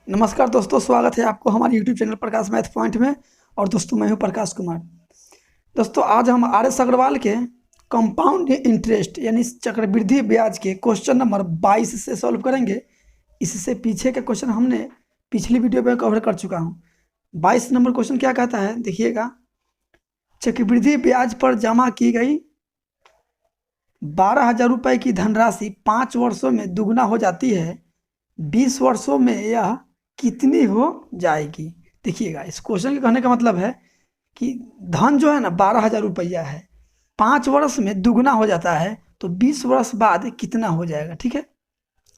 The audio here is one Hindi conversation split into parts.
नमस्कार दोस्तों, स्वागत है आपको हमारे YouTube चैनल प्रकाश मैथ पॉइंट में। और दोस्तों मैं हूं प्रकाश कुमार। दोस्तों आज हम आर एस अग्रवाल के कंपाउंड इंटरेस्ट यानी चक्रवृद्धि ब्याज के क्वेश्चन नंबर 22 से सॉल्व करेंगे। इससे पीछे के क्वेश्चन हमने पिछली वीडियो में कवर कर चुका हूं। 22 नंबर क्वेश्चन क्या कहता है, देखिएगा। चक्रवृद्धि ब्याज पर जमा की गई 12,000 रुपये की धनराशि 5 वर्षों में दुगना हो जाती है। 20 वर्षों में यह कितनी हो जाएगी। देखिएगा, इस क्वेश्चन के कहने का मतलब है कि धन जो है ना 12,000 रुपया है, 5 वर्ष में दुगना हो जाता है, तो 20 वर्ष बाद कितना हो जाएगा। ठीक है,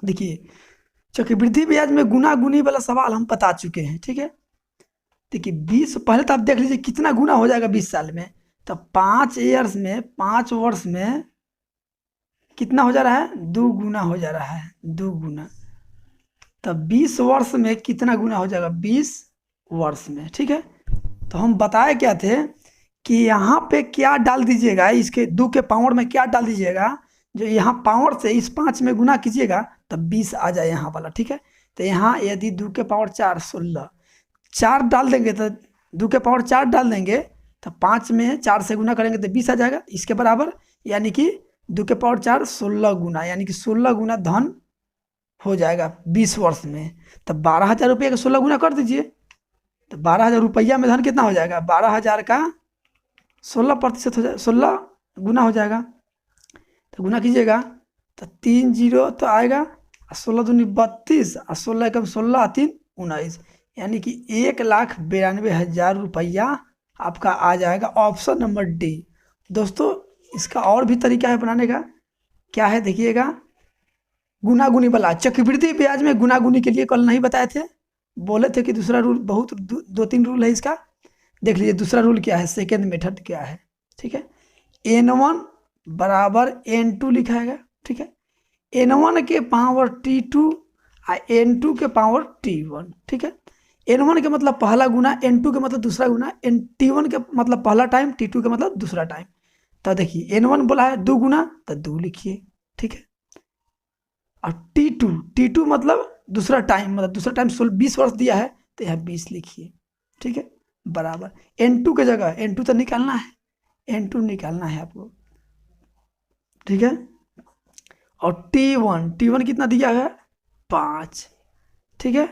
देखिए चक्रवृद्धि ब्याज में गुना गुनी वाला सवाल हम बता चुके हैं। ठीक है, देखिए 20 पहले तो आप देख लीजिए कितना गुना हो जाएगा 20 साल में। तो 5 ईयर्स में 5 वर्ष में कितना हो जा रहा है, 2 गुना हो जा रहा है, 2 गुना। तब 20 वर्ष में कितना गुना हो जाएगा, 20 वर्ष में। ठीक है, तो हम बताए क्या थे कि यहाँ पे क्या डाल दीजिएगा, इसके 2 के पावर में क्या डाल दीजिएगा, जो यहाँ पावर से इस 5 में गुना कीजिएगा तब 20 आ जाए यहाँ वाला। ठीक है, तो यहाँ यदि 2 के पावर 4 16 4 डाल देंगे तो 2 के पावर 4 डाल देंगे तो 5 में 4 से गुना करेंगे तो 20 आ जाएगा इसके बराबर। यानी कि 2 के पावर 4 16 गुना, यानी कि 16 गुना धन हो जाएगा 20 वर्ष में। तब 12,000 रुपये का 16 गुना कर दीजिए, तो 12,000 रुपया में धन कितना हो जाएगा, 12,000 का 16% हो जाए, 16 गुना हो जाएगा। तो गुना कीजिएगा तो 3 जीरो तो आएगा, 16 दूनी 32 और 16 एकम 16 3 19, यानी कि 1,92,000 रुपया आपका आ जाएगा। Option number D. दोस्तों इसका और भी तरीका है बनाने का, क्या है देखिएगा। गुनागुनी वाला चक्रवृद्धि ब्याज में गुनागुनी के लिए कल नहीं बताए थे, बोले थे कि दूसरा रूल बहुत 2-3 रूल है इसका। देख लीजिए दूसरा रूल क्या है, सेकेंड मेथड क्या है। ठीक है, N1 बराबर N2 लिखाएगा। ठीक है, N1 के पावर T2 और N2 के पावर T1। ठीक है, N1 के मतलब पहला गुना, N2 के मतलब दूसरा गुना, T1 के मतलब पहला टाइम, T2 के मतलब दूसरा टाइम। तो देखिए N1 बोला है 2 गुना तो 2 लिखिए। ठीक है, और T2 मतलब दूसरा टाइम, मतलब दूसरा टाइम 20 वर्ष दिया है तो यह 20 लिखिए। ठीक है, बराबर N2 के जगह N2 तो निकालना है, N2 निकालना है आपको। ठीक है, और T1 कितना दिया है, 5। ठीक है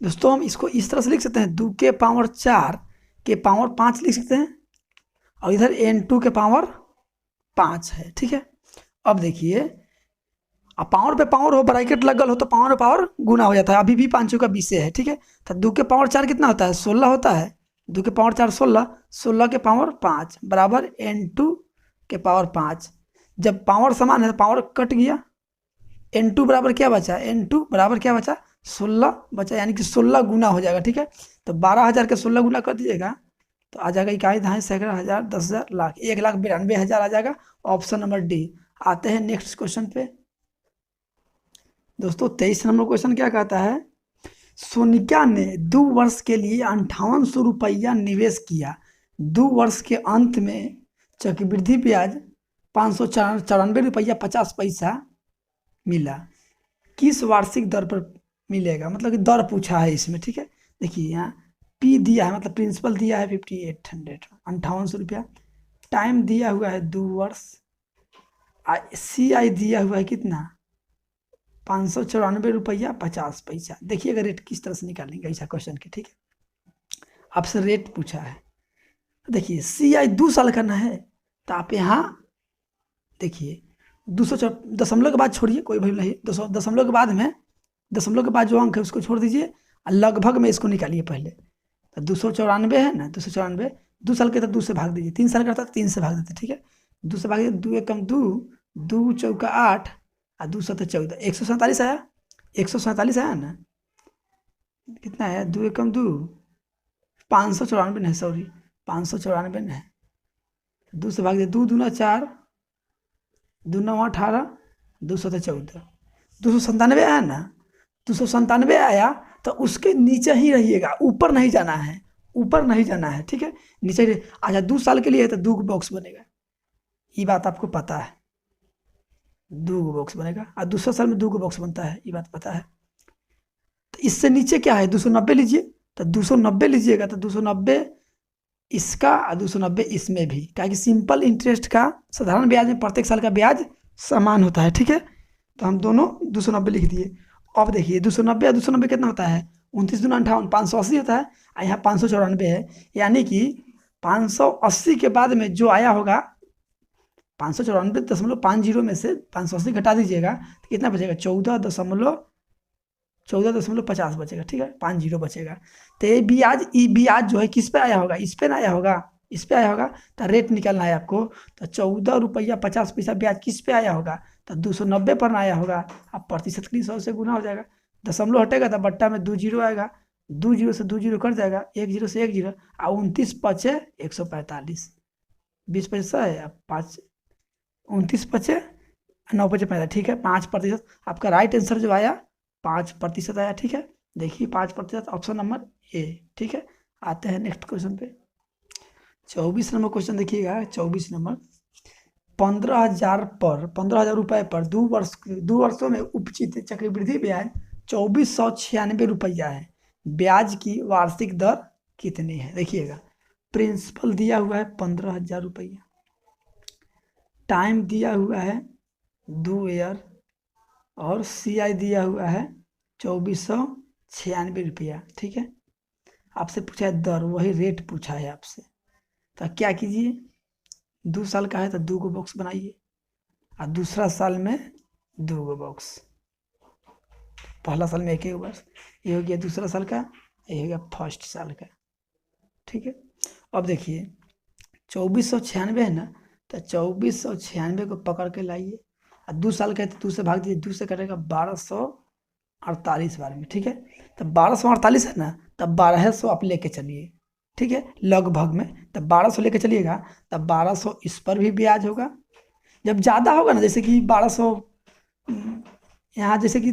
दोस्तों, हम इसको इस तरह से लिख सकते हैं, 2 के पावर 4 के पावर 5 लिख सकते हैं, और इधर N2 के पावर 5 है। ठीक है, अब देखिए अब पावर पे पावर हो, ब्रैकेट लगल हो तो पावर पे पावर गुना हो जाता है। अभी भी 5 का 20 है। ठीक है, तो 2 के पावर 4 कितना होता है, 16 होता है। 2 के पावर 4 16, 16 के पावर 5 बराबर N2 के पावर 5। जब पावर समान है तो पावर कट गया, N2 बराबर क्या बचा, N2 बराबर क्या बचा, 16 बचा, यानी कि 16 गुना हो जाएगा। ठीक है, तो 12,000 के 16 गुना कर दीजिएगा तो आ जाएगा इकाई दहाई सैकड़ा हज़ार 10,000 लाख, 1,92,000 आ जाएगा। Option number D. आते हैं नेक्स्ट क्वेश्चन पे। दोस्तों 23 नंबर क्वेश्चन क्या कहता है, सोनिका ने 2 वर्ष के लिए 5800 रुपया निवेश किया। 2 वर्ष के अंत में चक्रवृद्धि ब्याज 594 रुपया 50 पैसा मिला, किस वार्षिक दर पर मिलेगा। मतलब कि दर पूछा है इसमें। ठीक है, देखिए यहाँ P दिया है, मतलब प्रिंसिपल दिया है 5800, 5800 रुपया। टाइम दिया हुआ है 2 वर्ष, CI दिया हुआ है कितना, 594 रुपया 50 पैसा। देखिएगा रेट किस तरह से निकालेंगे ऐसा क्वेश्चन के। ठीक है, आपसे रेट पूछा है, देखिए CI 2 साल करना है तो आप यहाँ देखिए 200 दशमलव के बाद छोड़िए, कोई भी नहीं, 200 दशमलव के बाद में, दशमलव के बाद जो अंक है उसको छोड़ दीजिए और लगभग में इसको निकालिए पहले। तो 294 है ना, 294 2 साल के तो 2 से भाग दीजिए, 3 साल करता तो 3 से भाग देते। ठीक है, 2 से भाग 2 एकम 2, 2 चौका 8 और 2 सतह 14, 147 आया, 147 आया ना, कितना है 2 एकम 2, 594 नहीं, सॉरी 594 नहीं, 2 से भाग दिया, 2 दूना 4, 2 9 18, 2 सतह 14, 297 आया ना, 297 आया तो उसके नीचे ही रहिएगा, ऊपर नहीं जाना है, ऊपर नहीं जाना है। ठीक है, नीचे ही अच्छा 2 साल के लिए है तो 2 बॉक्स बनेगा, ये बात आपको पता है, 2 बॉक्स बनेगा। और दूसरा साल में 2 बॉक्स बनता है, ये बात पता है। तो इससे नीचे क्या है 290 लीजिए, तो 290 लीजिएगा तो 290 इसका और 290 इसमें भी, क्या कि सिंपल इंटरेस्ट का साधारण ब्याज में प्रत्येक साल का ब्याज समान होता है। ठीक है, तो हम दोनों 290 लिख दिए। अब देखिए 290 और 290 कितना होता है, 29×2 = 58, 580 होता है, और यहाँ 594 है, यानी कि 580 के बाद में जो आया होगा 594.50 में से 580 घटा दीजिएगा तो कितना बचेगा, 14.50 बचेगा। ठीक है, 50 बचेगा। तो ये ब्याज जो है किस पे आया होगा, इस पे ना आया होगा, इस पे आया होगा। तो रेट निकालना है आपको, तो 14 रुपया 50 पैसा ब्याज किस पे आया होगा, तो 290 पर ना आया होगा। अब प्रतिशत के लिए 100 से गुना हो जाएगा, दशमलव हटेगा तो बट्टा में 2 जीरो आएगा, 2 जीरो से 2 जीरो कट जाएगा, 1 जीरो से 1 जीरो, और 29 पचे 145, 20 पैसा है, अब 5 29 पचे 9 पचे 45। ठीक है, 5% आपका राइट आंसर जो आया 5% आया। ठीक है, देखिए 5% ऑप्शन नंबर ए। ठीक है, आते हैं नेक्स्ट क्वेश्चन पे। 24 नंबर क्वेश्चन देखिएगा। 24 नंबर, 15,000 रुपये पर 2 वर्षों में उपचित चक्रवृद्धि ब्याज 2496 रुपया है। ब्याज की वार्षिक दर कितनी है। देखिएगा, प्रिंसिपल दिया हुआ है 15,000 रुपया, टाइम दिया हुआ है 2 ईयर, और CI दिया हुआ है 2496 रुपया। ठीक है, आपसे पूछा है दर, वही रेट पूछा है आपसे। तो क्या कीजिए, 2 साल का है तो 2 बॉक्स बनाइए, और दूसरा साल में 2 बॉक्स। पहला साल में 1 बॉक्स, ये हो गया दूसरा साल का, ये हो गया फर्स्ट साल का। ठीक है, अब देखिए 2496 है ना, तो 2496 को पकड़ के लाइए, और 2 साल का है तो 2 से भाग दीजिए, 2 से कटेगा 1248 बार में। ठीक है, तो 1248 है ना, तब 1200 आप लेके चलिए। ठीक है, लगभग में तब 1200 लेके चलिएगा, तब 1200 इस पर भी ब्याज होगा। जब ज़्यादा होगा ना, जैसे कि 1200 यहाँ, जैसे कि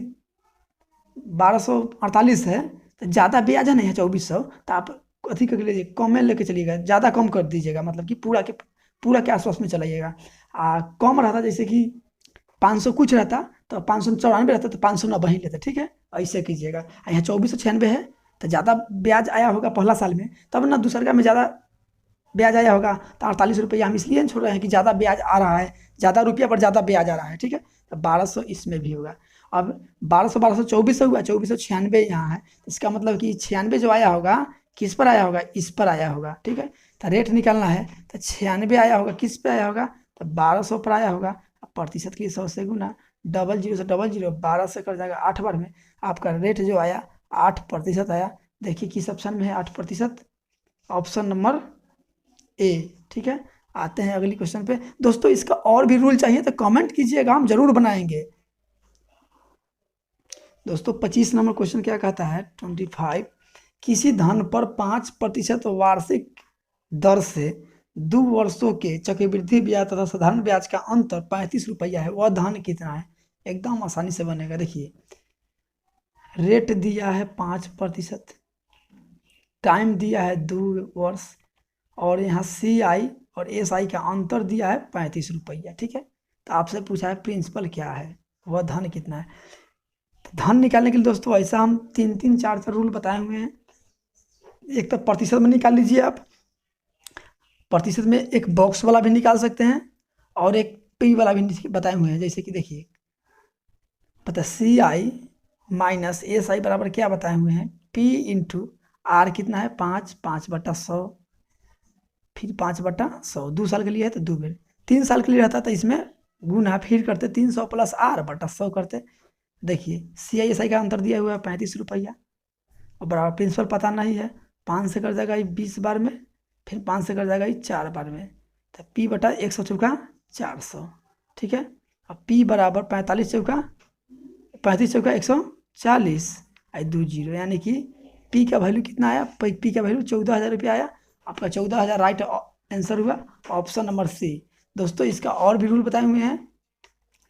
1248 है तो ज़्यादा ब्याज है ना यहाँ 2400, तो आप अथी कर लीजिए, कम में लेके चलिएगा, ज़्यादा कम कर दीजिएगा, मतलब कि पूरा के आसपास में चलाइएगा। कम रहता जैसे कि 500 कुछ रहता तो 594 रहता तो 590 ही लेते। ठीक है, ऐसे कीजिएगा। यहाँ 2496 है तो ज़्यादा ब्याज आया होगा पहला साल में, तब ना दूसरा में ज़्यादा ब्याज आया होगा। तो 48 रुपया हम इसलिए छोड़ रहे हैं कि ज़्यादा ब्याज आ रहा है, ज़्यादा रुपया पर ज़्यादा ब्याज आ रहा है। ठीक है, तो 1200 इसमें भी होगा। अब 1200 2400 हुआ, 2496 यहाँ है, इसका मतलब कि 96 जो आया होगा किस पर आया होगा, इस पर आया होगा। ठीक है, तो रेट निकालना है, तो 96 आया होगा किस पे आया होगा, तो 1200 पर आया होगा। अब प्रतिशत के लिए 100 से गुना, 00 से 00, 12 से कर जाएगा 8 बार में, आपका रेट जो आया 8% आया। देखिए किस ऑप्शन में है 8%, ऑप्शन नंबर ए। ठीक है, आते हैं अगली क्वेश्चन पे। दोस्तों इसका और भी रूल चाहिए तो कमेंट कीजिएगा, हम जरूर बनाएंगे। दोस्तों 25 नंबर क्वेश्चन क्या कहता है, 25, किसी धन पर 5% वार्षिक दर से 2 वर्षों के चक्रवृद्धि ब्याज तथा साधारण ब्याज का अंतर 35 रुपया है, वह धन कितना है। एकदम आसानी से बनेगा। देखिए रेट दिया है 5%, टाइम दिया है 2 वर्ष, और यहाँ CI और SI का अंतर दिया है 35 रुपया। ठीक है, तो आपसे पूछा है प्रिंसिपल क्या है, वह धन कितना है। तो धन निकालने के लिए दोस्तों ऐसा हम 3 4 रूल बताए हुए हैं। एक तो प्रतिशत में निकाल लीजिए आप, प्रतिशत में एक बॉक्स वाला भी निकाल सकते हैं, और एक P वाला भी बताए हुए हैं। जैसे कि देखिए पता CI माइनस SI बराबर क्या बताए हुए हैं, P इंटू R कितना है 5/100, फिर 5/100। 2 साल के लिए है तो 2 बेर, 3 साल के लिए रहता तो इसमें गुना फिर करते 300 + R/100 करते। देखिए CI SI का अंतर दिया हुआ है 35 रुपया, और बराबर प्रिंसिपल पता नहीं है, 5 से कर जाएगा ये 20 बार में, फिर 5 से कर जाएगा ये 4 बार में, तो P/100 चौका 400। ठीक है, अब P बराबर 45 चौका 140, 2 जीरो, यानी कि P का वैल्यू कितना आया, P का वैल्यू 14,000 रुपया आया। आपका 14,000 राइट आंसर हुआ, ऑप्शन नंबर C। दोस्तों इसका और भी रूल बताए हुए हैं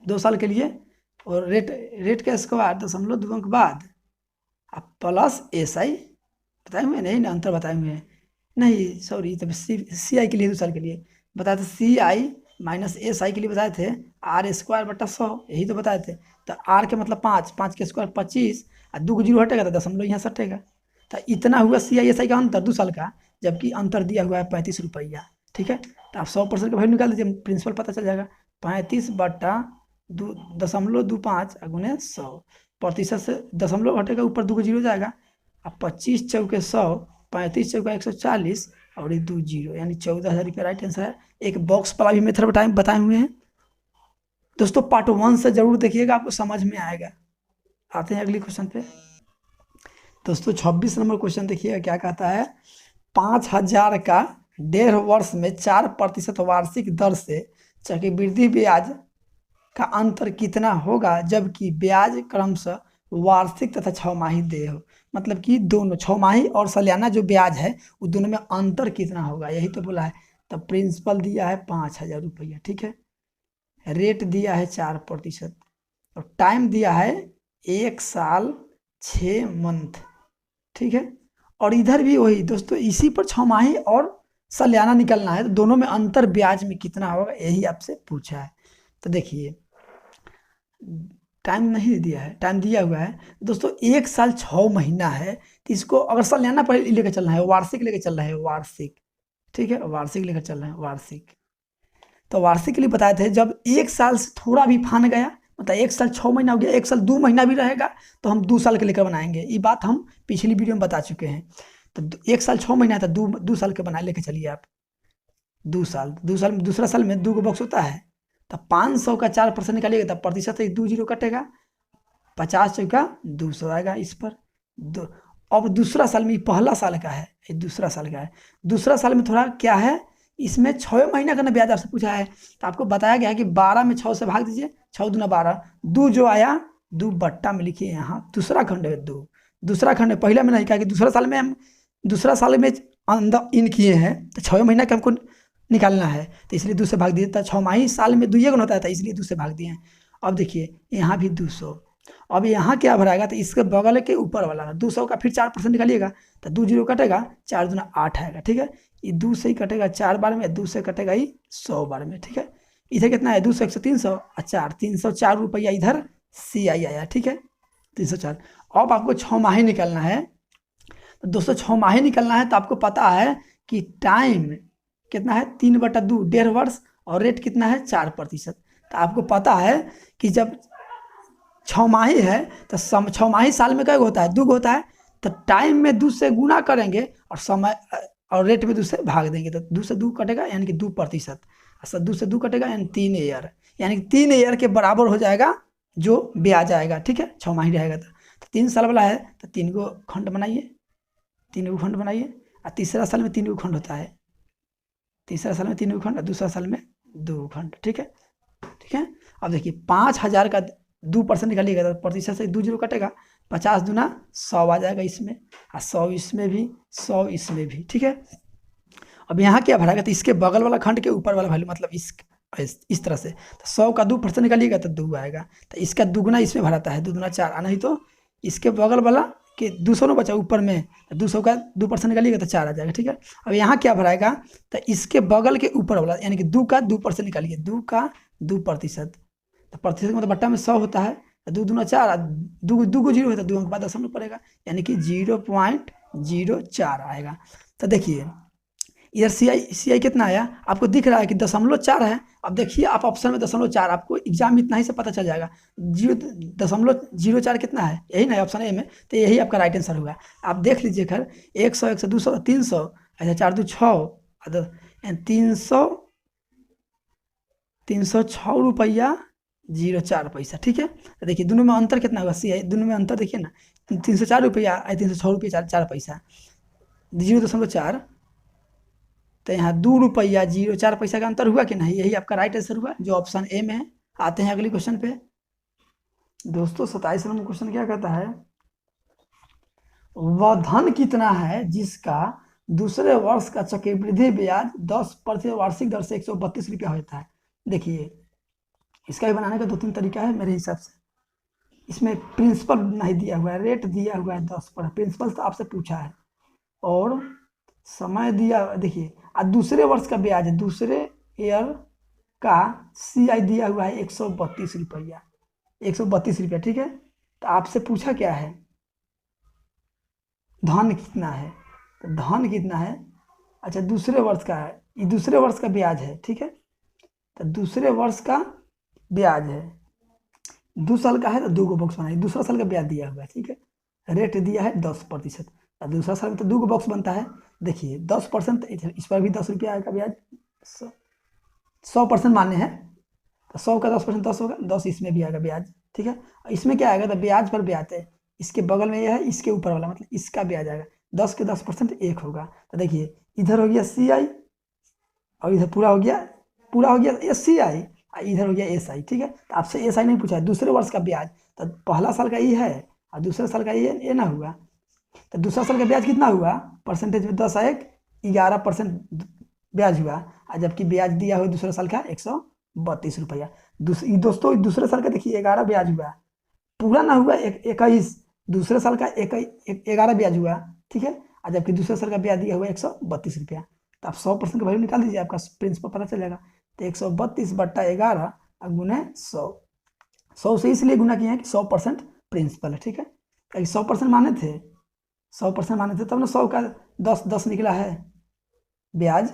2 साल के लिए, और रेट का स्क्वायर 0.2 अंक बाद अब प्लस SI बताए हुए नहीं ना, अंतर बताए हुए हैं नहीं, सॉरी, तब CI के लिए 2 साल के लिए बताए थे, CI माइनस SI के लिए बताए थे R² बटा 100, यही तो बताए थे। तो R के मतलब 5 के स्क्वायर 25, और 2 को जीरो हटेगा तो दशमलव यहाँ से हटेगा। तो इतना हुआ CISI का अंतर 2 साल का, जबकि अंतर दिया हुआ है 35 रुपया। ठीक है, तो आप 100% का वैल्यू निकाल दीजिए, प्रिंसिपल पता चल जाएगा। 35 बटा 2.25 गुने 100, प्रतिशत से दशमलव हटेगा, ऊपर 2 को जीरो जाएगा। अब 25 चौके 100, 35 चौका 140 और ये 2 जीरो, यानी 14,000 रुपया राइट आंसर है। एक बॉक्स वाला भी मेथड बताए हुए हैं दोस्तों, पार्ट 1 से जरूर देखिएगा, आपको समझ में आएगा। आते हैं अगले क्वेश्चन पे दोस्तों। 26 नंबर क्वेश्चन देखिएगा क्या कहता है। 5,000 का 1.5 वर्ष में 4% वार्षिक दर से चक्रवृद्धि ब्याज का अंतर कितना होगा, जबकि ब्याज क्रमशः वार्षिक तथा 6 माही देय हो। मतलब कि दोनों 6 माही और सालाना जो ब्याज है वो दोनों में अंतर कितना होगा, यही तो बोला है। तब प्रिंसिपल दिया है 5,000 रुपया। ठीक है, रेट दिया है 4% और टाइम दिया है 1 साल 6 मंथ। ठीक है, और इधर भी वही दोस्तों, इसी पर 6 माही और सालाना निकलना है, तो दोनों में अंतर ब्याज में कितना होगा यही आपसे पूछा है। तो देखिए, टाइम नहीं दिया है, टाइम दिया हुआ है दोस्तों 1 साल 6 महीना है, तो इसको अगर सालाना पर लेकर चलना है, वार्षिक लेकर चल रहा है, वार्षिक। ठीक है, वार्षिक लेकर चल रहे हैं, वार्षिक। तो वार्षिक के लिए बताए थे, जब 1 साल से थोड़ा भी फान गया, मतलब 1 साल 6 महीना हो गया, 1 साल 2 महीना भी रहेगा तो हम 2 साल के लेकर बनाएंगे। ये बात हम पिछली वीडियो में बता चुके हैं। तो 1 साल 6 महीना है तो 2 साल के बनाए लेके चलिए आप। 2 साल में दूसरा साल में 2 को बॉक्स होता है, तो 500 का 4% निकालिएगा, तब प्रतिशत से 2 जीरो कटेगा, 50 चौका 200 आएगा इस पर। अब दूसरा साल में, पहला साल का है, ये दूसरा साल का है। दूसरा साल में थोड़ा क्या है, इसमें 6 महीना का ना ब्याज आपसे पूछा है, तो आपको बताया गया है कि 12 में 6 से भाग दीजिए, 6 दूना 12, 2 जो आया 2 बट्टा में लिखिए यहाँ, दूसरा खंड है 2, दूसरा खंड है, पहला में नहीं, कहा कि दूसरा साल में हम दूसरा साल में अंदर इन किए हैं, तो 6 महीना का हमको निकालना है, तो इसलिए 2 से भाग दिए। तो 6 माही साल में 2 गुना होता है, तो इसलिए 2 से भाग दिए। अब देखिए यहाँ भी 200, अब यहाँ क्या भराएगा, तो इसके बगल के ऊपर वाला 200 का फिर 4% निकालिएगा, तो 2 जीरो कटेगा, 4 दूना 8 आएगा। ठीक है, ये 2 से ही कटेगा 4 बार में, 2 से कटेगा ही 100 बार में। ठीक है, इधर कितना है, 200 100 300 और 4 304 रुपया इधर CI आया। ठीक है, 304। अब आपको 6 माही निकालना है, तो दोस्तों 6 माही निकालना है, तो आपको पता है कि टाइम कितना है, 3/2, 1.5 वर्ष, और रेट कितना है 4%। तो आपको पता है कि जब 6 माही है तो 6 माही साल में क्या होता है, 2 होता है, तो टाइम में 2 से गुना करेंगे और समय और रेट में 2 से भाग देंगे, तो 2 से 2 कटेगा यानी कि 2%, 2 से 2 कटेगा यानी 3 ईयर, यानी कि 3 ईयर के बराबर हो जाएगा जो ब्याज आएगा। ठीक है, 6 माही रहेगा तो 3 साल वाला है, तो 3 को खंड बनाइए, 3 को खंड बनाइए, और तीसरा साल में 3 को खंड होता है, तीसरा साल में 3 को खंड और दूसरा साल में 2 खंड। ठीक है, ठीक है। अब देखिए 5,000 का 2% निकालिएगा, तो प्रतिशत से 2 जीरो कटेगा, 50 दूना 100 आ जाएगा इसमें, और 100 इसमें भी, 100 इसमें भी। ठीक है, अब यहाँ क्या भराएगा, तो इसके बगल वाला खंड के ऊपर वाला वैल्यू, मतलब इस तरह से, तो 100 का 2% निकालिएगा तो 2 आएगा, तो इसका दुगुना इसमें भराता है, 2 दूना 4, नहीं तो इसके बगल वाला कि 200 न बचा ऊपर में, 200 का 2% निकालिएगा तो 4 आ जाएगा। ठीक है, अब यहाँ क्या भराएगा, तो इसके बगल के ऊपर वाला, यानी कि 2 का 2% निकालिए, 2 का 2%, तो प्रतिशत मतलब बट्टा में 100 होता है, 2 दूना 4, 2 को जीरो होता है, 2 के बाद दशमलव पड़ेगा, यानी कि 0.04 आएगा। तो देखिए इधर CI कितना आया, आपको दिख रहा है कि 0.4 है। अब देखिए आप ऑप्शन में 0.4, आपको एग्जाम इतना ही से पता चल जाएगा, 0.04 कितना है, यही ना ऑप्शन ए में, तो यही आपका राइट आंसर होगा। आप देख लीजिए खैर, 100 100 200 300, ऐसा 4 2 6, 306 रुपया 04 पैसा। ठीक है, तो देखिए दोनों में अंतर कितना होगा, CI दोनों में अंतर देखिए ना, 304 रुपया 306 रुपया 4 पैसा, 0.4, तो यहाँ 2 रुपया 04 पैसा का अंतर हुआ कि नहीं, यही आपका राइट आंसर हुआ जो ऑप्शन ए में है। आते हैं अगले क्वेश्चन पे दोस्तों। 27 नंबर क्वेश्चन क्या कहता है, वह धन कितना है जिसका दूसरे वर्ष का चक्रवृद्धि ब्याज 10% वार्षिक दर से 132 रुपया होता है। देखिए इसका भी बनाने का 2-3 तरीका है मेरे हिसाब से। इसमें प्रिंसिपल नहीं दिया हुआ है, रेट दिया हुआ है 10%, प्रिंसिपल तो आपसे पूछा है, और समय दिया, देखिए और दूसरे वर्ष का ब्याज है, दूसरे ईयर का CI दिया हुआ है 132 रुपया, 132 रुपया। ठीक है, तो आपसे पूछा क्या है, धन कितना है, तो धन कितना है, अच्छा दूसरे वर्ष का है, ये दूसरे वर्ष का ब्याज है, ठीक है। तो दूसरे वर्ष का ब्याज है, 2 साल का है तो 2 गो बॉक्स बनाइए, दूसरा साल का ब्याज दिया हुआ है, ठीक है। रेट दिया है 10%, और दूसरा साल में तो 2 गो बॉक्स बनता है। देखिए 10%, इस पर भी 10 रुपया आएगा ब्याज, 100% मान्य है, तो 100 का 10% 10 होगा, 10 इसमें भी आएगा ब्याज, ठीक है। और इसमें क्या आएगा, तो ब्याज पर ब्याज है, इसके बगल में यह है, इसके ऊपर वाला मतलब इसका ब्याज आएगा, 10 के 10% 1 होगा। तो देखिए इधर हो गया CI, और इधर पूरा हो गया SCI, इधर हो गया SI, ठीक है। तो आपसे SI नहीं पूछा है, दूसरे वर्ष का ब्याज, तो पहला साल का ये है और दूसरे साल का ये ना हुआ, तो दूसरा साल का ब्याज कितना हुआ, परसेंटेज में 10 1 11% ब्याज हुआ, और जबकि ब्याज दिया हुआ दूसरे साल का 132 रुपया। दोस्तों दूसरे साल का देखिए 11 ब्याज हुआ, पूरा ना हुआ 21, दूसरे साल का 11 ब्याज हुआ, ठीक है। और जबकि दूसरे साल का ब्याज दिया हुआ 132 रुपया। तो आप 100% का वैल्यू निकाल दीजिए, आपका प्रिंसिपल पता चलेगा। तो 132/11 गुने 100, 100 से इसलिए गुना किए हैं कि 100% प्रिंसिपल है, ठीक है। ताकि 100% माने थे, 100% माने थे तब ना 100 का 10 निकला है ब्याज,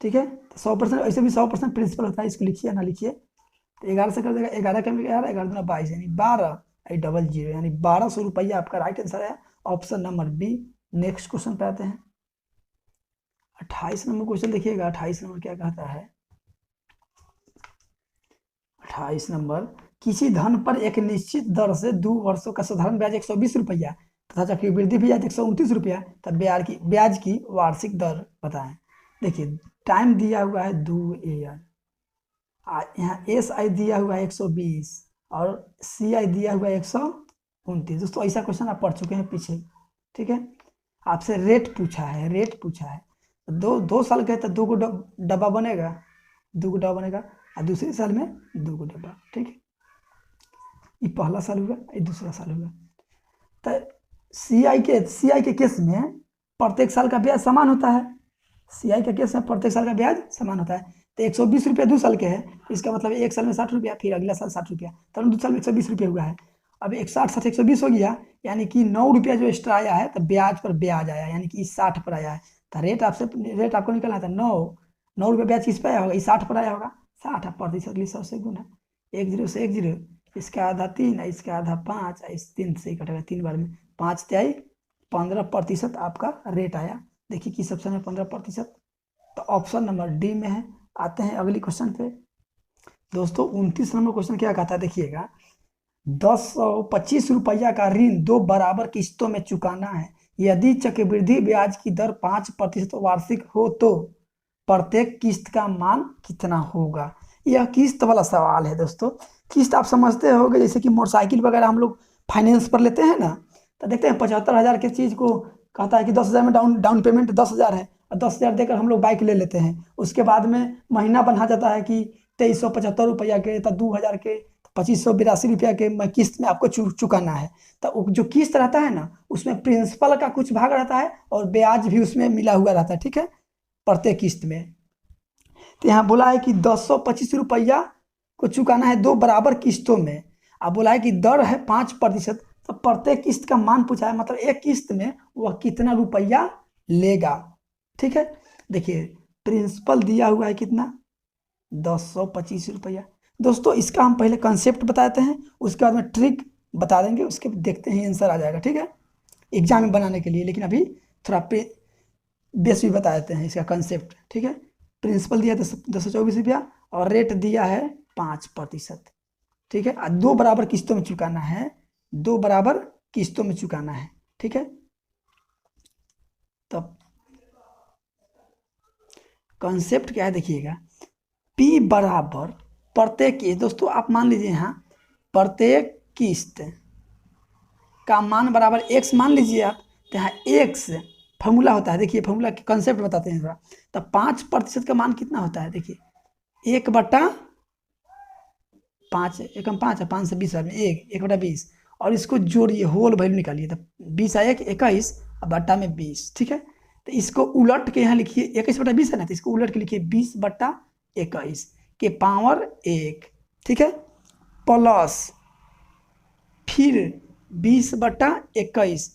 ठीक है। तो 100% ऐसे भी 100% प्रिंसिपल होता है, इसको लिखिए ना लिखिए। तो 11 से कर देगा, 11 का 11, 11 दूना 22, यानी 12 यानी 1200 रुपया आपका राइट आंसर है, option number B. Next question पे आते हैं, 28 नंबर क्वेश्चन देखिएगा। 28 नंबर क्या कहता है, 28 नंबर, किसी धन पर एक निश्चित दर से 2 वर्षों का साधारण ब्याज 120 रुपया तथा चक्रवृद्धि ब्याज 129 रुपया, तब ब्याज की वार्षिक दर बताएं। देखिए टाइम दिया हुआ है 2 ईयर, यहाँ SI दिया हुआ है 120 और CI दिया हुआ है 129। दोस्तों ऐसा क्वेश्चन आप पढ़ चुके हैं पीछे, ठीक है। आपसे रेट पूछा है, दो साल का है तो 2 गो डब्बा बनेगा, 2 गो डब्बा बनेगा, और दूसरे साल में 2 गो डब्बा, ठीक है। ये पहला साल हुआ, ये दूसरा साल हुआ। तो CI के केस में प्रत्येक साल का ब्याज समान होता है, CI के केस में प्रत्येक साल का ब्याज समान होता है। तो 120 रुपया 2 साल के है, इसका मतलब एक साल में 60 रुपया, फिर अगला साल 60 रुपया, तो 2 साल में 120 रुपया हुआ है। अब 160 60 120 हो गया, यानी कि 9 रुपया जो एक्स्ट्रा आया है, तो ब्याज पर ब्याज आया, यानी कि 60 पर आया है। तो रेट आपको निकलना था 9 रुपया ब्याज किस पर आया होगा, ये 60 पर आया होगा, 60% 100 से गुना, 1 0 से 1 0, इसका आधा 3, इसका आधा 5, इस 3 से कटेगा 3 बार में, 5 तिहाई 15% आपका रेट आया। देखिए किस ऑप्शन में 15%, तो ऑप्शन नंबर डी में है। आते हैं अगली क्वेश्चन पे दोस्तों। 29 नंबर क्वेश्चन क्या कहता है, देखिएगा 1025 रुपया का ऋण 2 बराबर किस्तों में चुकाना है, यदि चक्रवृद्धि ब्याज की दर 5% वार्षिक हो तो प्रत्येक किस्त का मान कितना होगा। यह किस्त वाला सवाल है दोस्तों। किस्त आप समझते होंगे, जैसे कि मोटरसाइकिल वगैरह हम लोग फाइनेंस पर लेते हैं ना, तो देखते हैं 75,000 की चीज़ को कहता है कि 10,000 में डाउन पेमेंट 10,000 है, और 10,000 देकर हम लोग बाइक ले लेते हैं। उसके बाद में महीना बना जाता है कि 2375 रुपया के, तो 2,000 के, 2582 रुपया के किस्त में आपको चुकाना है। तो जो किस्त रहता है ना, उसमें प्रिंसिपल का कुछ भाग रहता है और ब्याज भी उसमें मिला हुआ रहता है, ठीक है, प्रत्येक किस्त में। तो यहाँ बोला है कि 1025 रुपया को चुकाना है 2 बराबर किस्तों में। अब बोला है कि दर है 5%, तो प्रत्येक किस्त का मान पूछा है, मतलब एक किस्त में वह कितना रुपया लेगा, ठीक है। देखिए प्रिंसिपल दिया हुआ है कितना, 1025 रुपया। दोस्तों इसका हम पहले कंसेप्ट बताते हैं, उसके बाद में ट्रिक बता देंगे, उसके देखते हैं आंसर आ जाएगा, ठीक है, एग्जाम में बनाने के लिए। लेकिन अभी थोड़ा बेस भी बता देते हैं इसका कंसेप्ट, ठीक है। प्रिंसिपल दिया 1024 रुपया और रेट दिया है 5%, ठीक है। 2 बराबर किस्तों में चुकाना है, 2 बराबर किस्तों में चुकाना है, ठीक है। तब कंसेप्ट क्या है देखिएगा, P बराबर प्रत्येक किस्त। दोस्तों आप मान लीजिए यहाँ प्रत्येक किस्त का मान बराबर x मान लीजिए आप, तो यहाँ x फॉर्मूला होता है, देखिए फॉर्मूला के कंसेप्ट बताते हैं थोड़ा। तो 5% का मान कितना होता है, देखिए 1/5, 1 में 5 है, 5 से 20 में 1/20, और इसको जोड़िए, होल वैल्यू निकालिए, तो 20 आया 21 और बट्टा में 20, ठीक है। तो इसको उलट के यहाँ लिखिए, 21/20 है ना, तो इसको उलट के लिखिए 20/21 के पावर 1, ठीक है, प्लस फिर 20/21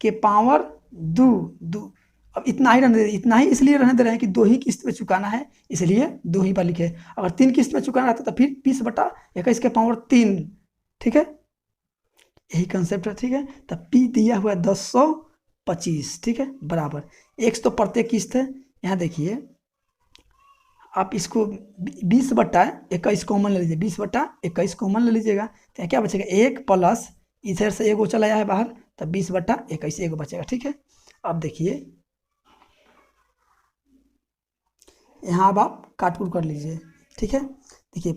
के पावर दो दो। अब इतना ही रहने दे, इतना ही इसलिए रहने दे रहे हैं कि 2 ही किस्त में चुकाना है, इसलिए 2 ही बार लिखे। अगर 3 किस्त में चुकाना रहता तो फिर 20/21 के पावर 3। ठीक है, यही कंसेप्ट है। ठीक है, तब P दिया हुआ 1025। ठीक है, बराबर x तो प्रत्येक किस्त है। यहाँ देखिए आप इसको 20/21 कॉमन ले लीजिए, 20/21 कॉमन ले लीजिएगा तो क्या बचेगा, 1 प्लस इधर से एगो चला आया है बाहर, तब 20/21 एगो बचेगा। ठीक है, अब देखिए यहाँ अब आप काट कूट कर लीजिए। ठीक है, देखिए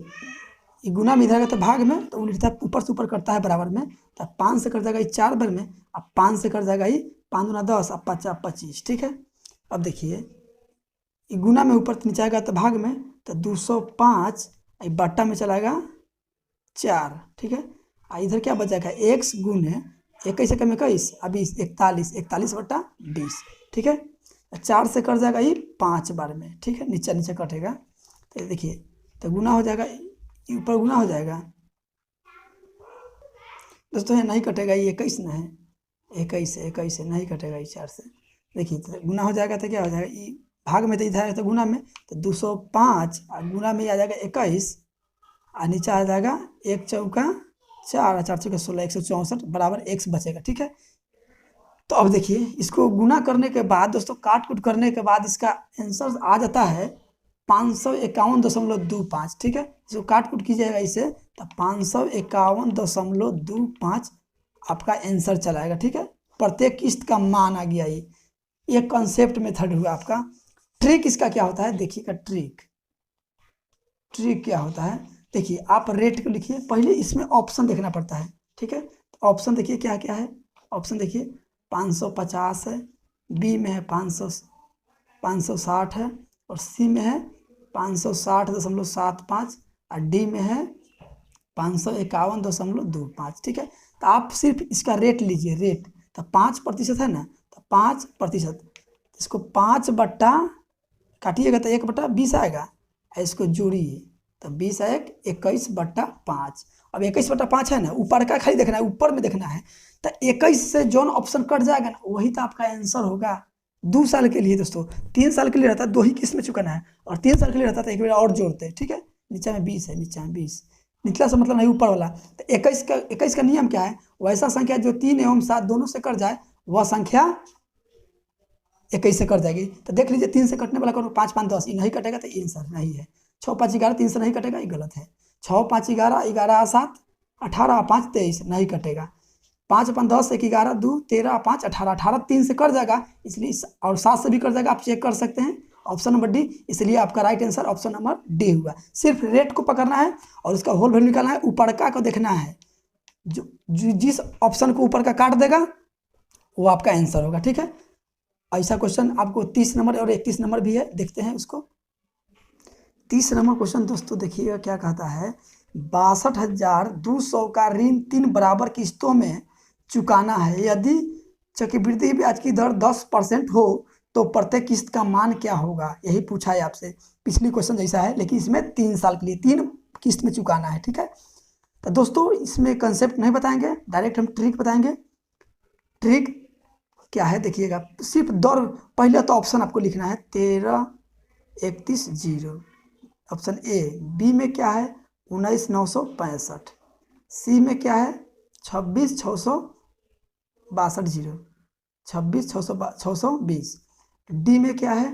ये गुना में इधर का तो भाग में, तो उल्टा ऊपर से ऊपर करता है बराबर में, तो 5 से कट जाएगा ये 4 बार में, अब 5 से कट जाएगा ये 5 दूना 10, अब 5 25। ठीक है, अब देखिए ये गुना में ऊपर नीचे आएगा तो भाग में, तो 205 बट्टा में चलाएगा 4। ठीक है, इधर क्या बचेगा, x गुने 21 से कम 21, अभी 41, 41/20। ठीक है, 4 से कट जाएगा ये 5 बार में। ठीक है, नीचे नीचे कटेगा तो देखिए तो गुना हो जाएगा, ऊपर गुना हो जाएगा दोस्तों, ये नहीं कटेगा, ये 21 ना है, 21 से नहीं कटेगा ये 4 से। देखिए तो गुना हो जाएगा तो क्या हो जाएगा, ये भाग में तो इधर तो गुना में, तो 205 और गुना में आ जाएगा 21 और नीचे आ जाएगा 1 चौका 4 और 4 चौका 16, 164 बराबर x बचेगा। ठीक है, तो अब देखिए इसको गुना करने के बाद दोस्तों, काट कूट करने के बाद इसका आंसर आ जाता है 551.25। ठीक है, इसको काट कूट कीजिएगा इसे, तो 551.25 आपका आंसर चलाएगा। ठीक है, प्रत्येक किस्त का मान आ गया। ये कॉन्सेप्ट मेथड हुआ आपका। ट्रिक इसका क्या होता है देखिएगा, ट्रिक क्या होता है, देखिए आप रेट को लिखिए, पहले इसमें ऑप्शन देखना पड़ता है। ठीक है, तो ऑप्शन देखिए क्या क्या है, ऑप्शन देखिए 550 है, बी में है 560 है, और सी में है 560.75 और डी में है 551.25। ठीक है, तो आप सिर्फ इसका रेट लीजिए, रेट तो 5% है ना, तो 5%, इसको 5 बट्टा काटिएगा तो 1/20 आएगा, इसको जोड़िए तो 20 आए 21/5। अब 21/5 है ना, ऊपर का खाली देखना है, ऊपर में देखना है, तो 21 से जो ऑप्शन कट जाएगा ना वही तो आपका आंसर होगा। 2 साल के लिए दोस्तों, 3 साल के लिए रहता है 2 ही किस्त में चुकाना है, और 3 साल के लिए रहता है तो एक बार और जोड़ते हैं। ठीक है, नीचे में 20 है, नीचे में 20, निचला से मतलब नहीं ऊपर वाला। तो 21 का नियम क्या है, वैसा संख्या जो 3 एवं 7 दोनों से कट जाए वह संख्या 21 से कट जाएगी। तो देख लीजिए 3 से कटने वाला करो, 5 5 10, ये नहीं कटेगा तो ये आंसर नहीं है। 6 5 11, 3 से नहीं कटेगा, ये गलत है। 6 5 11, 11 7 18, 5 23 नहीं कटेगा। 5 5 10, 1 11 2 13, 5 18, 18 3 से कट जाएगा, इसलिए और 7 से भी कट जाएगा, आप चेक कर सकते हैं, ऑप्शन नंबर डी। इसलिए आपका right answer option number D हुआ। सिर्फ रेट को पकड़ना है और उसका होल वैल्यू निकालना है, ऊपर का को देखना है, जो जिस ऑप्शन को ऊपर का काट देगा वो आपका आंसर होगा। ठीक है, ऐसा क्वेश्चन आपको 30 नंबर और 31 नंबर भी है, देखते हैं उसको। 30 नंबर क्वेश्चन दोस्तों देखिएगा क्या कहता है, 62,200 का ऋण 3 बराबर किस्तों में चुकाना है। यदि चक्रवृद्धि ब्याज की दर 10% हो तो प्रत्येक किस्त का मान क्या होगा, यही पूछा है आपसे। पिछली क्वेश्चन जैसा है, लेकिन इसमें 3 साल के लिए 3 किस्त में चुकाना है। ठीक है, तो दोस्तों इसमें कंसेप्ट नहीं बताएंगे, डायरेक्ट हम ट्रिक बताएंगे। ट्रिक क्या है देखिएगा, सिर्फ दर, पहले तो ऑप्शन आपको लिखना है 13 31 0, ऑप्शन ए। बी में क्या है 19,965, सी में क्या है 26,662 0, 26,620, डी में क्या है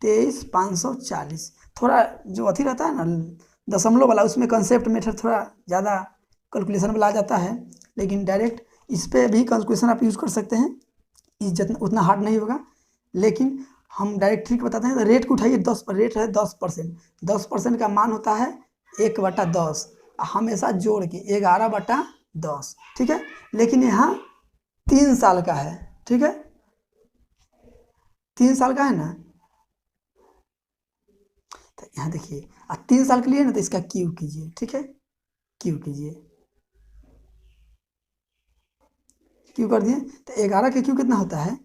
23,540। थोड़ा जो अथी रहता है ना दशमलव वाला, उसमें कंसेप्ट मेथड थोड़ा ज़्यादा कैलकुलेशन वाला आ जाता है, लेकिन डायरेक्ट इस पर भी कैलकुलेशन आप यूज़ कर सकते हैं, जितना उतना हार्ड नहीं होगा। लेकिन हम डायरेक्ट ट्रिक बताते हैं, तो रेट को उठाइए, 10 पर रेट है 10%, 10% का मान होता है 1/10, हमेशा जोड़ के 11/10। ठीक है, लेकिन यहाँ 3 साल का है। ठीक है, 3 साल का है ना, तो यहाँ देखिए 3 साल के लिए ना, तो इसका क्यू कीजिए। ठीक है, क्यू कीजिए, क्यू कर दिए, तो 11 के क्यू कितना होता है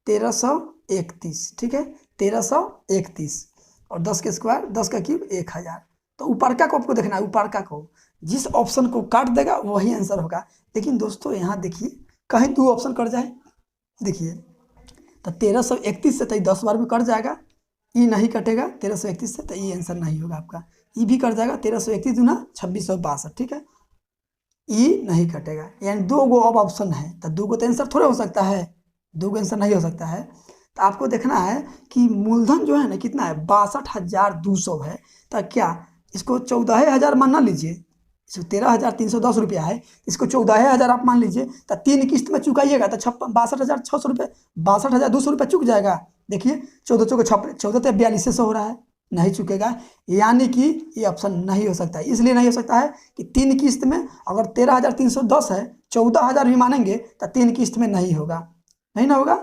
1331। ठीक है, 1331, और 10 के स्क्वायर, 10 का क्यूब 1000। तो ऊपर का को आपको देखना है, ऊपर का को जिस ऑप्शन को काट देगा वही आंसर होगा। लेकिन दोस्तों यहाँ देखिए कहीं 2 ऑप्शन कट जाए, देखिए, तो 1331 से तो 10 बार में कट जाएगा, ई नहीं कटेगा 1331 से, तो ये आंसर नहीं होगा आपका। ई भी कट जाएगा, 1331 दूना 2662, ठीक है, ई नहीं कटेगा। यानी 2 गो अब ऑप्शन है, तो 2 गो तो आंसर थोड़े हो सकता है, 2 गो आंसर नहीं हो सकता है। तो आपको देखना है कि मूलधन जो है ना कितना है, 62,200 है। तो क्या इसको 14,000 मान ना लीजिए, इसको 13,310 रुपया है, इसको 14,000 आप मान लीजिए, तो 3 किस्त में चुकाइएगा तो 62,600 रुपये, 62,200 रुपये चुक जाएगा। देखिए 14 चौके 14 तो 4200 हो रहा है, नहीं चुकेगा। यानी कि ये ऑप्शन नहीं हो सकता है। इसलिए नहीं हो सकता है कि 3 किस्त में अगर 13,310 है, 14,000 भी मानेंगे तो 3 किस्त में नहीं होगा, नहीं ना होगा।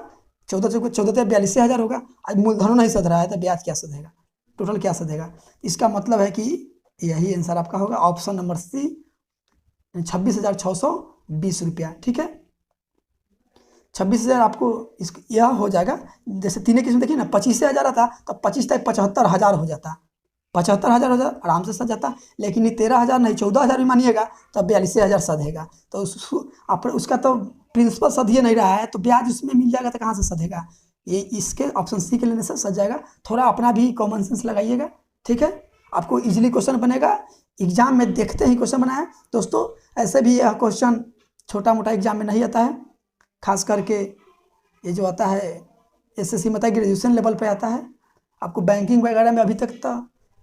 14 चौके 14 तो 42,000 होगा। आज मूलधन नहीं सध रहा है तो ब्याज क्या सधेगा, टोटल क्या सधेगा। इसका मतलब है कि यही आंसर आपका होगा ऑप्शन नंबर सी, 26,620 रुपया, ठीक है। 26,000 आपको इस यह हो जाएगा। जैसे 3 किस्म देखिए ना, 25,000 आता तो 25 तक 75,000 हो जाता, 75,000 हो जाता, आराम से सध जाता। लेकिन ये 13,000 नहीं 14,000 भी मानिएगा तो 42,000 सधेगा। तो उसका तो प्रिंसिपल सधिए नहीं रहा है, तो ब्याज उसमें मिल जाएगा तो कहाँ से सधेगा। ये इसके ऑप्शन सी के लेने से सध जाएगा। थोड़ा अपना भी कॉमन सेंस लगाइएगा, ठीक है, आपको इजीली क्वेश्चन बनेगा। एग्जाम में देखते ही क्वेश्चन बनाए दोस्तों। ऐसे भी यह क्वेश्चन छोटा मोटा एग्जाम में नहीं आता है, खास करके ये जो आता है एसएससी में ग्रेजुएशन लेवल पे आता है। आपको बैंकिंग वगैरह में अभी तक तो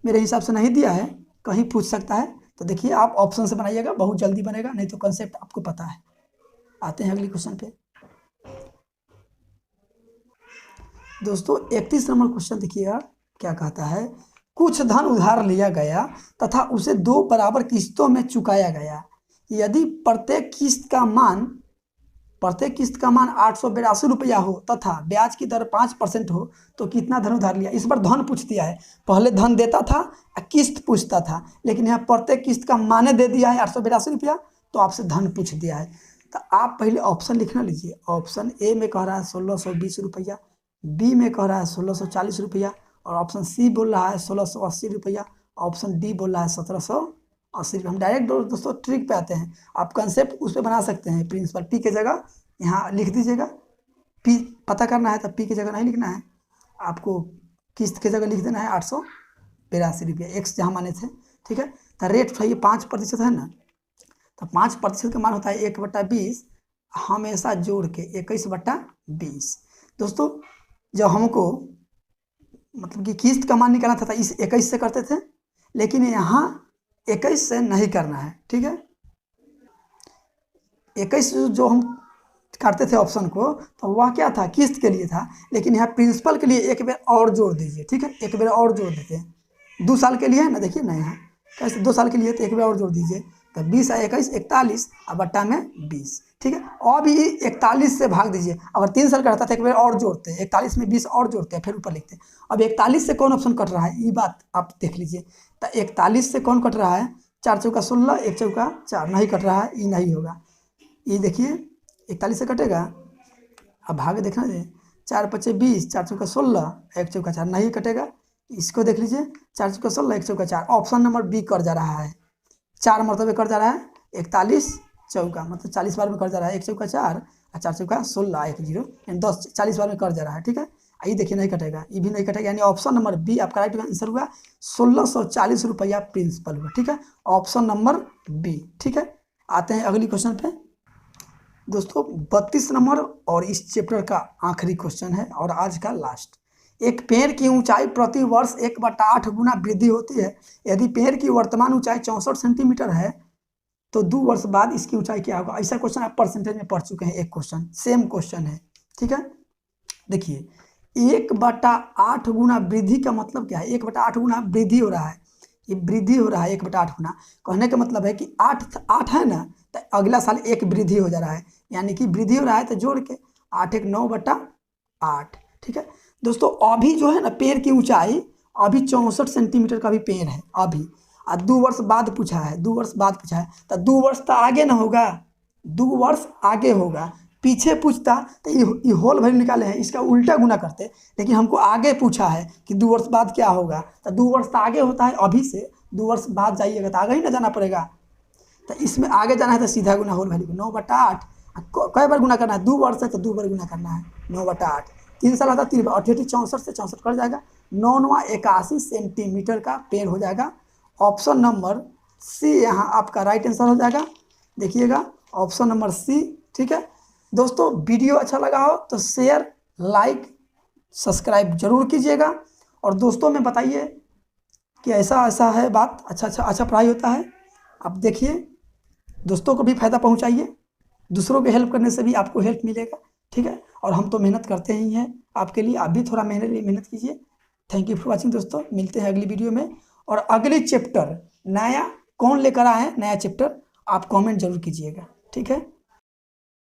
मेरे हिसाब से नहीं दिया है, कहीं पूछ सकता है। तो देखिए आप ऑप्शन से बनाइएगा, बहुत जल्दी बनेगा, नहीं तो कंसेप्ट आपको पता है। आते हैं अगले क्वेश्चन पे दोस्तों। 31 नंबर क्वेश्चन देखिएगा क्या कहता है। कुछ धन उधार लिया गया तथा उसे 2 बराबर किस्तों में चुकाया गया। यदि प्रत्येक किस्त का मान 882 रुपया हो तथा ब्याज की दर 5% हो तो कितना धन उधार लिया। इस बार धन पूछ दिया है, पहले धन देता था किस्त पूछता था, लेकिन यहाँ प्रत्येक किस्त का माने दे दिया है 882 रुपया, तो आपसे धन पूछ दिया है। तो आप पहले ऑप्शन लिखना लीजिए। ऑप्शन ए में कह रहा है 1620 रुपया, बी में कह रहा है 1640 रुपया, और ऑप्शन सी बोल रहा है 1680 रुपया, ऑप्शन डी बोल रहा है 1780 रुपया। हम डायरेक्ट दोस्तों ट्रिक पे आते हैं। आप कंसेप्ट उस पर बना सकते हैं। प्रिंसिपल पी के जगह यहाँ लिख दीजिएगा, पी पता करना है तो पी की जगह नहीं लिखना है, आपको किस्त की जगह लिख देना है 882 रुपया, एक्स जहाँ माने थे, ठीक है। तो रेट उठाइए 5% है ना, तो 5% का मान होता है 1/20, हमेशा जोड़ के 21/20। दोस्तों जब हमको मतलब कि किस्त का मान निकालना था इस 21 से करते थे, लेकिन यहाँ 21 से नहीं करना है, ठीक है। 21 जो हम करते थे ऑप्शन को, तो वह क्या था, किस्त के लिए था। लेकिन यहाँ प्रिंसिपल के लिए एक बार और जोड़ दीजिए, ठीक है, एक बार और जोड़ देते हैं। 2 साल के लिए है ना, देखिए ना यहाँ कैसे 2 साल के लिए, तो एक बार और जोड़ दीजिए। तो 20 है 21, 41 और बट्टा में 20, ठीक है। और भी 41 से भाग दीजिए। अगर 3 साल का रहता था एक बार और जोड़ते हैं, 41 में 20 और जोड़ते हैं, फिर ऊपर लिखते हैं। अब 41 से कौन ऑप्शन कट रहा है, ये बात आप देख लीजिए। तो 41 से कौन कट रहा है, 4 चौका 16, 1 चौका 4, नहीं कट रहा है, ये नहीं होगा। ये देखिए 41 से कटेगा, अब भाग देखना दे, 4 पचे 20, 4 चौका 16, 1 चौका 4, नहीं कटेगा। इसको देख लीजिए, 4 चौका 16, 1 चौका 4, ऑप्शन नंबर बी कर जा रहा है। 4 मरतबे कर जा रहा है, 41 चौका मतलब 40 बार में कर जा रहा है, 1 चौका 4 और 4 चौका 16, 1 0 यानी 10 40 बार में कर जा रहा है, ठीक है। ये देखिए नहीं कटेगा, ये भी नहीं कटेगा, यानी ऑप्शन नंबर बी आपका राइट आंसर हुआ। 1640 रुपया प्रिंसिपल हुआ, ठीक है, ऑप्शन नंबर बी, ठीक है। आते हैं अगली क्वेश्चन पे दोस्तों। 32 नंबर और इस चैप्टर का आखिरी क्वेश्चन है और आज का लास्ट। एक पेड़ की ऊंचाई प्रति वर्ष 1/8 गुना वृद्धि होती है। यदि पेड़ की वर्तमान ऊंचाई 64 सेंटीमीटर है तो 2 वर्ष बाद इसकी ऊंचाई क्या होगा। ऐसा क्वेश्चन आप परसेंटेज में पढ़ चुके हैं, एक क्वेश्चन सेम क्वेश्चन है, ठीक है। देखिए 1/8 गुना वृद्धि का मतलब क्या है, 1/8 गुना वृद्धि हो रहा है, ये वृद्धि हो रहा है 1/8 गुना। कहने का मतलब है कि 8 है ना, तो अगला साल 1 वृद्धि हो जा रहा है, यानी कि वृद्धि हो रहा है तो जोड़ के 8 1 9/8, ठीक है। दोस्तों अभी जो है ना पेड़ की ऊंचाई अभी 64 सेंटीमीटर का भी पेड़ है अभी, और 2 वर्ष बाद पूछा है, 2 वर्ष बाद पूछा है, तो 2 वर्ष तो आगे ना होगा, 2 वर्ष आगे होगा। पीछे पूछता तो ये होल वैल्यू निकाले हैं, इसका उल्टा गुना करते, लेकिन हमको आगे पूछा है कि 2 वर्ष बाद क्या होगा, तो 2 वर्ष तो आगे होता है अभी से, 2 वर्ष बाद जाइएगा तो आगे ही ना जाना पड़ेगा। तो इसमें आगे जाना है तो सीधा गुना होल वैल्यू 9/8, कई बार गुना करना है, 2 वर्ष है तो 2 बार गुना करना है, 9/8। 3 साल आता है 3 बार, 64 से 64 कट जाएगा, 9 81 सेंटीमीटर का पेड़ हो जाएगा। ऑप्शन नंबर सी यहाँ आपका राइट आंसर हो जाएगा। देखिएगा ऑप्शन नंबर सी, ठीक है दोस्तों। वीडियो अच्छा लगा हो तो शेयर, लाइक, सब्सक्राइब जरूर कीजिएगा, और दोस्तों में बताइए कि ऐसा ऐसा है बात, अच्छा पढ़ाई होता है। आप देखिए, दोस्तों को भी फायदा पहुंचाइए, दूसरों की हेल्प करने से भी आपको हेल्प मिलेगा, ठीक है। और हम तो मेहनत करते ही हैं आपके लिए, आप भी थोड़ा मेहनत कीजिए। थैंक यू फॉर वॉचिंग दोस्तों, मिलते हैं अगली वीडियो में। और अगली चैप्टर नया कौन लेकर आए हैं, नया चैप्टर आप कमेंट जरूर कीजिएगा, ठीक है।